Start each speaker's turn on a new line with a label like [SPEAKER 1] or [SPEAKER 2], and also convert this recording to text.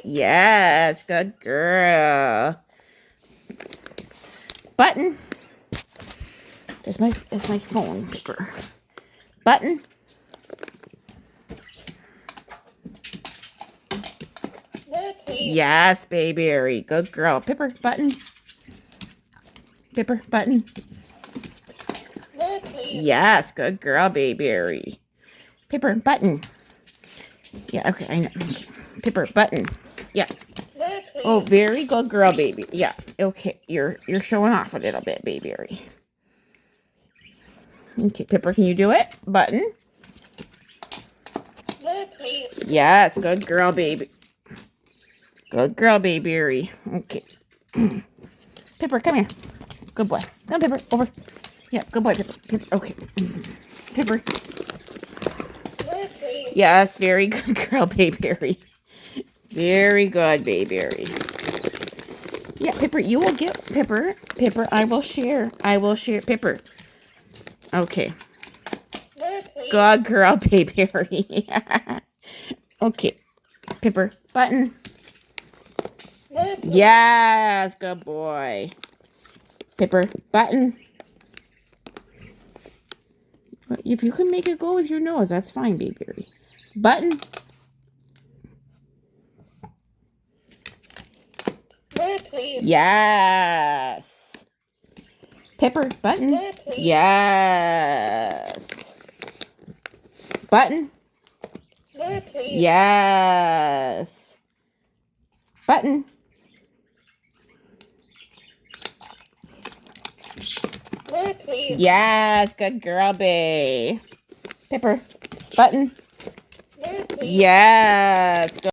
[SPEAKER 1] Yes, good girl. Button. That's my phone paper. Button. Yes, baby. Good girl. Pipper, button. Pipper, button. Yes, good girl, baby. Pipper, button. Yeah, okay, I know. Okay. Pipper, button. Yeah. Oh, very good girl, baby. Yeah. Okay, you're showing off a little bit, baby. Okay, Pipper, can you do it? Button. Yes, good girl, baby. Good girl, baby. Okay. Pipper, come here. Good boy. Come, Pipper, over. Yeah, good boy, Pipper. Pipper. Okay. Pipper. Yes, very good girl, baby. Very good, baby. Yeah, Pipper, you will get Pipper. Pipper, I will share. Pipper. Okay. Good girl, baby. Okay. Pipper, button. Yes, good boy. Pipper, button. If you can make it go with your nose, that's fine, baby. Button. Yes. Pipper, button. Yes. Button. Yes. Button. Yes, good girl, babe. Pipper, button. Yes.